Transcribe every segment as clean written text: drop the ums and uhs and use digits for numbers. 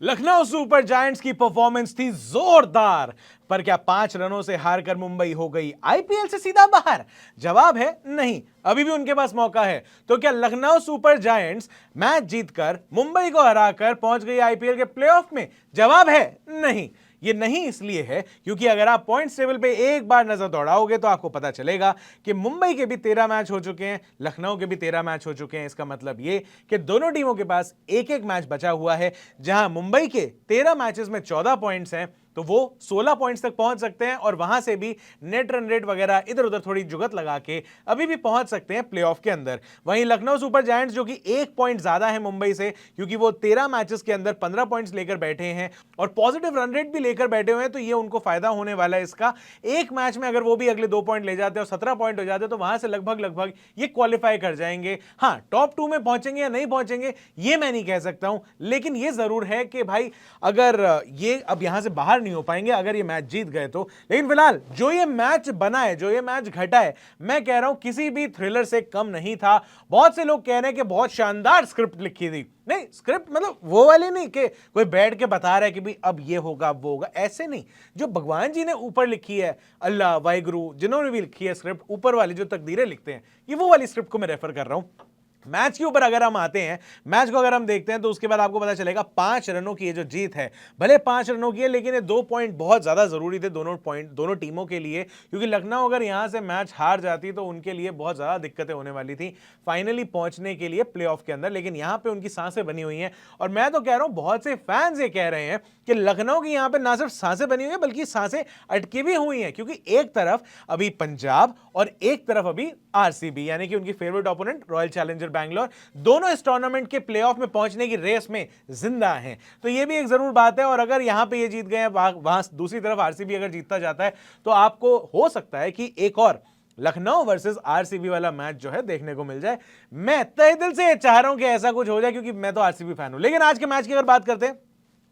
Lucknow super giants की performance थी जोरदार, पर क्या 5 रनों से हारकर मुंबई हो गई आईपीएल से सीधा बाहर? जवाब है नहीं, अभी भी उनके पास मौका है। तो क्या लखनऊ सुपर जायंट्स मैच जीतकर मुंबई को हराकर पहुंच गई आईपीएल के प्लेऑफ में? जवाब है नहीं। ये नहीं इसलिए है क्योंकि अगर आप पॉइंट्स टेबल पे एक बार नजर दौड़ाओगे तो आपको पता चलेगा कि मुंबई के भी 13 मैच हो चुके हैं, लखनऊ के भी 13 मैच हो चुके हैं। इसका मतलब ये कि दोनों टीमों के पास एक एक मैच बचा हुआ है। जहां मुंबई के 13 मैचेस में 14 पॉइंट्स हैं, तो वो 16 पॉइंट्स तक पहुंच सकते हैं और वहां से भी नेट रन रेट वगैरह इधर उधर थोड़ी जुगत लगा के अभी भी पहुंच सकते हैं प्लेऑफ के अंदर। वहीं लखनऊ सुपर जायंट्स जो कि 1 पॉइंट ज्यादा है मुंबई से, क्योंकि वो 13 मैचेस के अंदर 15 पॉइंट्स लेकर बैठे हैं और पॉजिटिव रन रेट भी लेकर बैठे हुए हैं, तो ये उनको फायदा होने वाला है इसका। एक मैच में अगर वो भी अगले 2 पॉइंट ले जाते हैं और 17 पॉइंट हो जाते हैं, तो वहां से लगभग लगभग ये क्वालिफाई कर जाएंगे। हाँ, टॉप 2 में पहुंचेंगे या नहीं पहुंचेंगे ये मैं नहीं कह सकता हूं, लेकिन ये जरूर है कि भाई अगर ये अब यहां से बाहर नहीं हो पाएंगे अगर ये मैच जीत गए तो। लेकिन फिलहाल जो ये मैच बना है, जो ये मैच घटा है, मैं कह रहा हूं किसी भी थ्रिलर से कम नहीं था। बहुत से लोग कह रहे हैं कि बहुत शानदार स्क्रिप्ट लिखी थी। नहीं, स्क्रिप्ट मतलब वो वाली नहीं कि कोई बैठ के बता रहा है कि भाई अब ये होगा अब वो होगा, ऐसे नहीं। जो भगवान जी ने ऊपर लिखी है, अल्लाह वाहिगुरु जिन्होंने भी लिखी है स्क्रिप्ट, ऊपर वाली जो तकदीरें लिखते हैं, ये वो वाली स्क्रिप्ट को मैं रेफर कर रहा हूं। मैच के ऊपर अगर हम आते हैं, मैच को अगर हम देखते हैं तो उसके बाद आपको पता चलेगा 5 रनों की ये जो जीत है, भले 5 रनों की है, लेकिन ये 2 पॉइंट बहुत ज्यादा जरूरी थे दोनों टीमों के लिए, क्योंकि लखनऊ अगर यहां से मैच हार जाती तो उनके लिए बहुत ज्यादा दिक्कतें होने वाली थी फाइनली पहुंचने के लिए प्लेऑफ के अंदर। लेकिन यहां पे उनकी सांसें बनी हुई हैं और मैं तो कह रहा हूं बहुत से फैंस ये कह रहे हैं कि लखनऊ की यहां पे ना सिर्फ सांसें बनी हुई है बल्कि सांसें अटकी भी हुई हैं, क्योंकि एक तरफ अभी पंजाब और एक तरफ अभी आरसीबी, यानी कि उनकी favourite opponent royal challenger Bangalore, दोनों इस टूर्नामेंट के प्लेऑफ में पहुंचने की रेस में जिंदा हैं। तो ये भी एक जरूर बात है। और अगर यहां पे ये जीत गए, वहां दूसरी तरफ आरसीबी अगर जीतता जाता है, तो आपको हो सकता है कि एक और लखनऊ वर्सेस आरसीबी वाला मैच जो है देखने को मिल जाए। मैं तहे दिल से चाह रहा हूं कि ऐसा कुछ हो जाए, क्योंकि मैं तो आरसीबी फैन हूं। लेकिन आज के मैच की अगर बात करते हैं,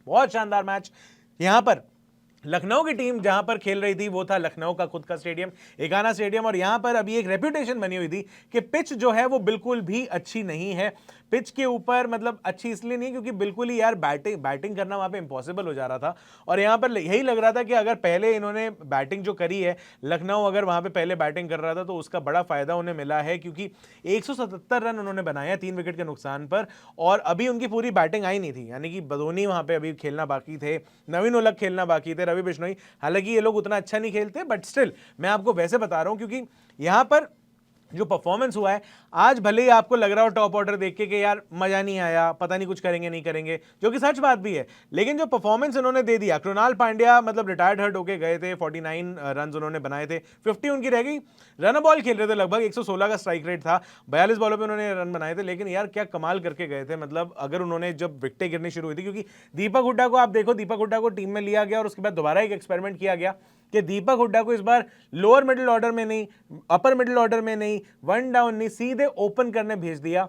बहुत शानदार मैच। यहां पर लखनऊ की टीम जहां पर खेल रही थी वो था लखनऊ का खुद का स्टेडियम, एकाना स्टेडियम, और यहां पर अभी एक रेपुटेशन बनी हुई थी कि पिच जो है वो बिल्कुल भी अच्छी नहीं है। पिच के ऊपर मतलब अच्छी इसलिए नहीं क्योंकि बिल्कुल ही यार बैटिंग करना वहां पे इंपॉसिबल हो जा रहा था। और यहां पर यही लग रहा था कि अगर पहले इन्होंने बैटिंग जो करी है, लखनऊ अगर वहां पे पहले बैटिंग कर रहा था, तो उसका बड़ा फायदा उन्हें मिला है, क्योंकि 177 रन उन्होंने बनाया 3 विकेट के नुकसान पर, और अभी उनकी पूरी बैटिंग आई नहीं थी। यानी कि बदोनी वहां पे अभी खेलना बाकी थे, नवीन उलक खेलना बाकी थे, रवि बिश्नोई, हालांकि ये लोग उतना अच्छा नहीं खेलते, बट स्टिल मैं आपको वैसे बता रहा हूं क्योंकि यहां पर जो परफॉर्मेंस हुआ है आज, भले ही आपको लग रहा हो टॉप ऑर्डर देख के कि यार मजा नहीं आया, पता नहीं कुछ करेंगे नहीं करेंगे, जो कि सच बात भी है, लेकिन जो परफॉर्मेंस उन्होंने दे दिया, कृणाल पांड्या मतलब रिटायर्ड हर्ट होके गए थे, 49 रन उन्होंने बनाए थे, 50 उनकी रह गई, रन बॉल खेल रहे थे, लगभग 116 का स्ट्राइक रेट था, 42 बॉलों पे उन्होंने रन बनाए थे, लेकिन यार क्या कमाल करके गए थे। मतलब अगर उन्होंने जब विकेटें गिरनी शुरू हुई थी, क्योंकि दीपक हुड्डा को आप देखो, दीपक हुड्डा को टीम में लिया गया और उसके बाद दोबारा एक एक्सपेरिमेंट किया गया कि दीपक हुड्डा को इस बार लोअर मिडिल ऑर्डर में नहीं, अपर मिडिल ऑर्डर में नहीं, वन डाउन नहीं, सीधे ओपन करने भेज दिया।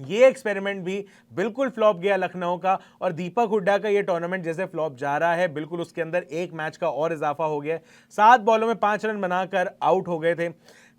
ये एक्सपेरिमेंट भी बिल्कुल फ्लॉप गया लखनऊ का, और दीपक हुड्डा का ये टूर्नामेंट जैसे फ्लॉप जा रहा है, बिल्कुल उसके अंदर एक मैच का और इजाफा हो गया। 7 बॉलों में 5 रन बनाकर आउट हो गए थे।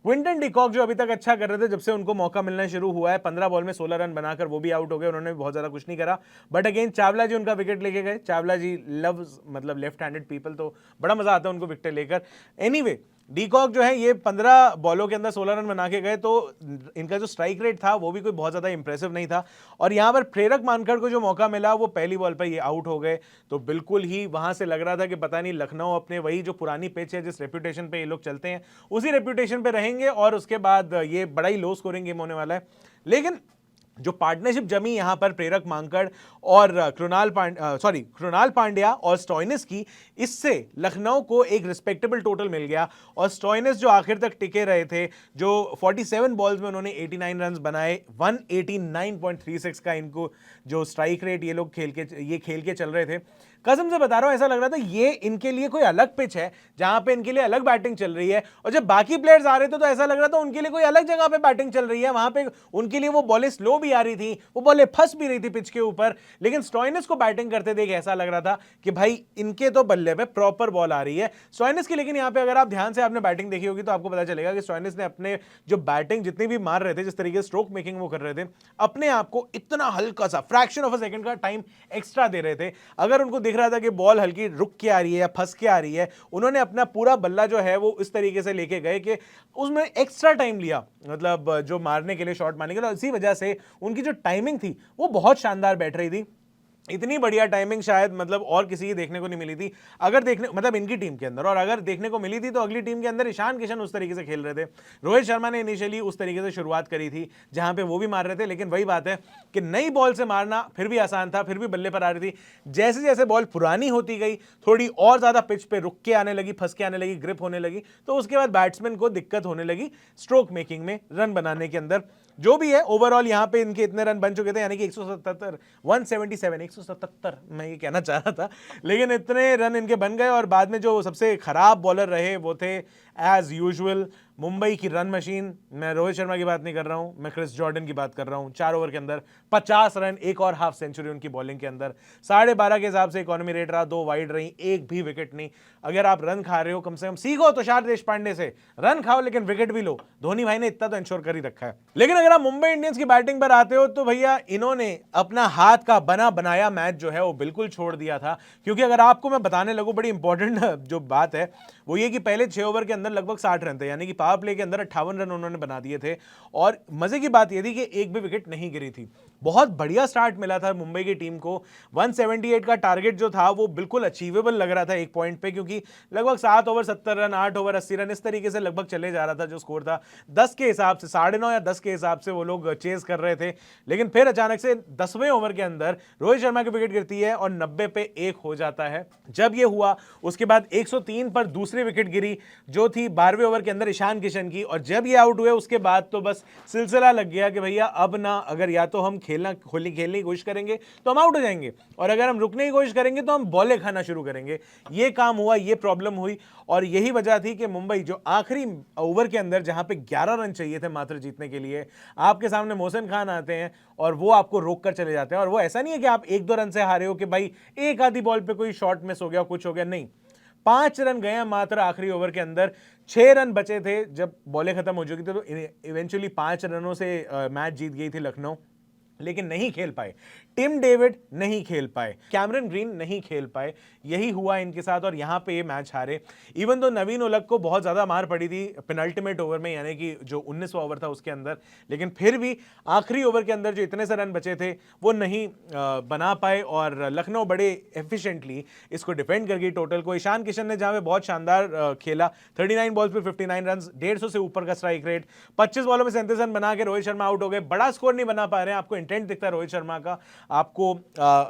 क्विंटन डिकॉक जो अभी तक अच्छा कर रहे थे, जब से उनको मौका मिलना शुरू हुआ है, 15 बॉल में 16 रन बनाकर वो भी आउट हो गए, उन्होंने भी बहुत ज्यादा कुछ नहीं करा। बट अगेन चावला जी उनका विकेट लेके गए। चावला जी लव्स मतलब लेफ्ट हैंडेड पीपल, तो बड़ा मजा आता है उनको विकेट लेकर। एनीवे डीकॉक जो है ये 15 बॉलों के अंदर 16 रन बना के गए, तो इनका जो स्ट्राइक रेट था वो भी कोई बहुत ज्यादा इंप्रेसिव नहीं था। और यहां पर प्रेरक मानखड़ को जो मौका मिला वो पहली बॉल पर ये आउट हो गए, तो बिल्कुल ही वहां से लग रहा था कि पता नहीं लखनऊ अपने वही जो पुरानी पिच है, जिस रेपुटेशन पे ये लोग चलते हैं, उसी रेपुटेशन पे रहेंगे और उसके बाद ये बड़ा ही लो स्कोरिंग गेम होने वाला है। लेकिन जो पार्टनरशिप जमी यहां पर प्रेरक मांकड़ और कृणाल पांड्या और स्टॉइनिस की, इससे लखनऊ को एक रिस्पेक्टेबल टोटल मिल गया। और स्टॉइनिस जो आखिर तक टिके रहे थे, जो 47 बॉल्स में उन्होंने 89 रन बनाए, 189.36 का इनको जो स्ट्राइक रेट ये लोग खेल के चल रहे थे। कसम से बता रहा हूं, ऐसा लग रहा था ये इनके लिए कोई अलग पिच है जहां पे इनके लिए अलग बैटिंग चल रही है, और जब बाकी प्लेयर्स आ रहे थे तो ऐसा लग रहा था उनके लिए कोई अलग जगह पे बैटिंग चल रही है, वहां पे उनके लिए वो बॉलें स्लो भी आ रही थी, वो बॉलें फंस भी रही थी पिच के ऊपर, लेकिन स्टोइनिस को बैटिंग करते देख ऐसा लग रहा था कि भाई इनके तो बल्ले पे प्रॉपर बॉल आ रही है स्टोइनिस की। लेकिन यहां पे अगर आप ध्यान से आपने बैटिंग देखी होगी तो आपको पता चलेगा कि स्टोइनिस ने अपने जो बैटिंग जितनी भी मार रहे थे, जिस तरीके से स्ट्रोक मेकिंग वो कर रहे थे, अपने आप को इतना हल्का सा फ्रैक्शन ऑफ अ सेकंड का टाइम एक्स्ट्रा दे रहे थे। अगर उनको दिख रहा था कि बॉल हल्की रुक के आ रही है या फंस के आ रही है, उन्होंने अपना पूरा बल्ला जो है वो इस तरीके से लेके गए कि उसमें एक्स्ट्रा टाइम लिया, मतलब जो मारने के लिए, शॉट मारने के लिए। इसी वजह से उनकी जो टाइमिंग थी वो बहुत शानदार बैठ रही थी। इतनी बढ़िया टाइमिंग शायद मतलब और किसी की देखने को नहीं मिली थी, अगर देखने मतलब इनकी टीम के अंदर, और अगर देखने को मिली थी तो अगली टीम के अंदर ईशान किशन उस तरीके से खेल रहे थे। रोहित शर्मा ने इनिशियली उस तरीके से शुरुआत करी थी जहां पे वो भी मार रहे थे, लेकिन वही बात है कि नई बॉल से मारना फिर भी आसान था, फिर भी बल्ले पर आ रही थी। जैसे जैसे बॉल पुरानी होती गई, थोड़ी और ज्यादा पिच पे रुक के आने लगी, फंस के आने लगी, ग्रिप होने लगी, तो उसके बाद बैट्समैन को दिक्कत होने लगी स्ट्रोक मेकिंग में, रन बनाने के अंदर। जो भी है ओवरऑल यहां पे इनके इतने रन बन चुके थे, यानी कि 177 मैं ये कहना चाह रहा था, लेकिन इतने रन इनके बन गए। और बाद में जो सबसे खराब बॉलर रहे वो थे एज यूजुअल मुंबई की रन मशीन। मैं रोहित शर्मा की बात नहीं कर रहा हूं, मैं क्रिस जॉर्डन की बात कर रहा हूं। 4 ओवर के अंदर 50 रन, एक और हाफ सेंचुरी उनकी बॉलिंग के अंदर। 12.5 के हिसाब से इकोनॉमी रेट रहा, 2 वाइड रही, एक भी विकेट नहीं। अगर आप रन खा रहे हो, कम से कम सीखो तुषार देशपांडे से, रन खाओ लेकिन विकेट भी लो। धोनी भाई ने इतना तो इंश्योर कर ही रखा है। लेकिन अगर आप मुंबई इंडियंस की बैटिंग पर आते हो तो भैया इन्होंने अपना हाथ का बना बनाया मैच जो है वो बिल्कुल छोड़ दिया था। क्योंकि अगर आपको मैं बताने लगूं, बड़ी इंपॉर्टेंट जो बात है वो ये कि पहले 6 ओवर के अंदर लगभग 60 रन थे, यानी कि पावर प्ले के अंदर 58 रन उन्होंने बना दिए थे। और मजे की बात यह थी कि एक भी विकेट नहीं गिरी थी। बहुत बढ़िया स्टार्ट मिला था मुंबई की टीम को। 178 का टारगेट जो था वो बिल्कुल अचीवेबल लग रहा था एक पॉइंट पे, क्योंकि लगभग 7 ओवर 70 रन, 8 ओवर 80 रन, इस तरीके से लगभग चले जा रहा था जो स्कोर था। 10 के हिसाब से, 9.5 या 10 के हिसाब से वो लोग चेज कर रहे थे। लेकिन फिर अचानक से 10वें ओवर के अंदर रोहित शर्मा की विकेट गिरती है और 90 पे 1 हो जाता है। जब ये हुआ उसके बाद 103 पर दूसरी विकेट गिरी जो थी 12वें ओवर के अंदर ईशान किशन की। और जब ये आउट हुए उसके बाद तो बस सिलसिला लग गया कि भैया अब ना, अगर या तो हम खेलने की कोशिश करेंगे तो हम आउट हो जाएंगे, और अगर हम रुकने की कोशिश करेंगे तो हम बॉलें खाना शुरू करेंगे। ये काम हुआ, ये प्रॉब्लम हुई। और यही वजह थी कि मुंबई जो आखिरी ओवर के अंदर जहां पे 11 रन चाहिए थे मात्र जीतने के लिए, आपके सामने मोहसिन खान आते हैं और वो आपको रोक कर चले जाते हैं। और वो ऐसा नहीं है कि आप 1-2 रन से हारे हो कि भाई एक आधी बॉल पे कोई शॉट मिस हो गया, कुछ हो गया, नहीं। 5 रन गए मात्र आखिरी ओवर के अंदर। 6 रन बचे थे जब बॉलें खत्म हो चुकी थी, तो इवेंचुअली 5 रनों से मैच जीत गई थी लखनऊ। लेकिन नहीं खेल पाए, टिम डेविड नहीं खेल पाए, कैमरन ग्रीन नहीं खेल पाए, यही हुआ इनके साथ और यहां पे ये मैच हारे। इवन तो नवीन उलक को बहुत ज्यादा मार पड़ी थी पेनल्टीमेट ओवर में, यानी कि जो 19वां ओवर था उसके अंदर, लेकिन फिर भी आखिरी ओवर के अंदर जो इतने से रन बचे थे वो नहीं बना पाए। और लखनऊ बड़े एफिशिएंटली इसको डिफेंड कर गई टोटल को। ईशान किशन ने जहां पे बहुत शानदार खेला, 39 बॉल्स पे 59 रन, 150 से ऊपर का स्ट्राइक रेट, 25 बॉलों में 37 रन बना के रोहित शर्मा आउट हो गए। बड़ा स्कोर नहीं बना पा रहे हैं, आपको इंटेंट दिखता है रोहित शर्मा का, आपको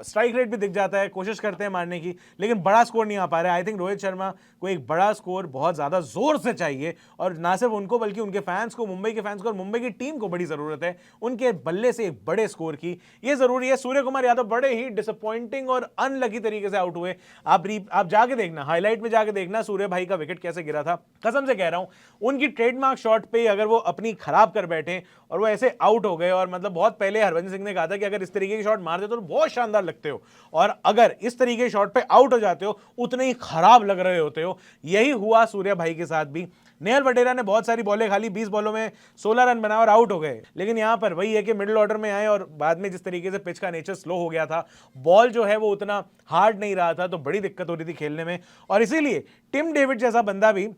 स्ट्राइक रेट भी दिख जाता है, कोशिश करते हैं मारने की, लेकिन बड़ा स्कोर नहीं आ पा रहा है। आई थिंक रोहित शर्मा को एक बड़ा स्कोर बहुत ज्यादा जोर से चाहिए, और ना सिर्फ उनको बल्कि उनके फैंस को, मुंबई के फैंस को और मुंबई की टीम को बड़ी जरूरत है उनके बल्ले से एक बड़े स्कोर की, ये जरूरी है। सूर्य कुमार यादव बड़े ही डिसअपॉइंटिंग और अनलकी तरीके से आउट हुए। आप जाके देखना, हाईलाइट में जाके देखना सूर्य भाई का विकेट कैसे गिरा था। कसम से कह रहा हूं, उनकी ट्रेडमार्क शॉट पे अगर वो अपनी खराब कर बैठे और वो ऐसे आउट हो गए, और मतलब बहुत पहले हरभजन सिंह ने कहा था कि अगर इस तरीके की शॉट मार दे तो बहुत शानदार लगते हो, और अगर इस तरीके की शॉट पे आउट हो जाते हो उतने ही खराब लग रहे होते हो। यही हुआ सूर्य भाई के साथ भी। नेहल वडेरा ने बहुत सारी बॉलें खाली, 20 बॉलों में 16 रन बनाए और आउट हो गए। लेकिन यहां पर वही है कि मिडिल ऑर्डर में आए और बाद में जिस तरीके से पिच का नेचर स्लो हो गया था, बॉल जो है वो उतना हार्ड नहीं रहा था, तो बड़ी दिक्कत हो रही थी खेलने में। और इसीलिए टिम डेविड जैसा बंदा भी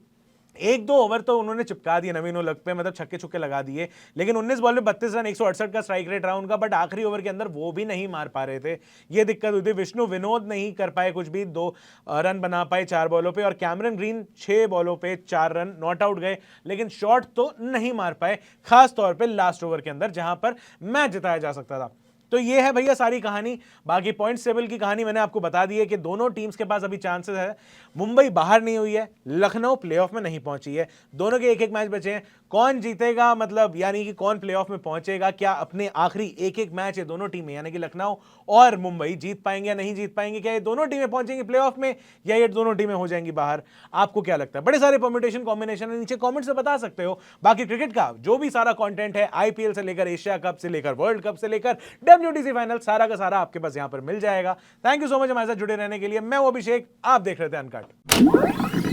1-2 ओवर तो उन्होंने चिपका दिए नवीन उलक पे, मतलब छक्के छुक्के लगा दिए, लेकिन 19 बॉल में 32 रन, 168 का स्ट्राइक रेट रहा उनका, बट आखिरी ओवर के अंदर वो भी नहीं मार पा रहे थे, ये दिक्कत हुई थी। विष्णु विनोद नहीं कर पाए कुछ भी, 2 रन बना पाए 4 बॉलों पे, और कैमरन ग्रीन 6 बॉलों पे 4 रन, नॉट आउट गए, लेकिन शॉट तो नहीं मार पाए, खास तौर पर लास्ट ओवर के अंदर जहां पर मैच जिताया जा सकता था। तो ये है भैया सारी कहानी। बाकी पॉइंट्स टेबल की कहानी मैंने आपको बता दी है कि दोनों टीम्स के पास अभी चांसेस है। मुंबई बाहर नहीं हुई है, लखनऊ प्लेऑफ में नहीं पहुंची है, दोनों के एक एक मैच बचे हैं। कौन जीतेगा, मतलब यानी कि कौन प्लेऑफ में पहुंचेगा, क्या अपने आखिरी एक एक मैच ये दोनों टीमें यानी कि लखनऊ और मुंबई जीत पाएंगे या नहीं जीत पाएंगे, क्या ये दोनों टीमें पहुंचेंगी प्लेऑफ में या ये दोनों टीमें हो जाएंगी बाहर, आपको क्या लगता है? बड़े सारे परम्यूटेशन कॉम्बिनेशन है, नीचे कमेंट से बता सकते हो। बाकी क्रिकेट का जो भी सारा कंटेंट है, आईपीएल से लेकर एशिया कप से लेकर वर्ल्ड कप से लेकर WTC फाइनल, सारा का सारा आपके पास यहां पर मिल जाएगा। थैंक यू सो मच हमारे साथ जुड़े रहने के लिए। मैं हूं अभिषेक, आप देख रहे थे अनकट।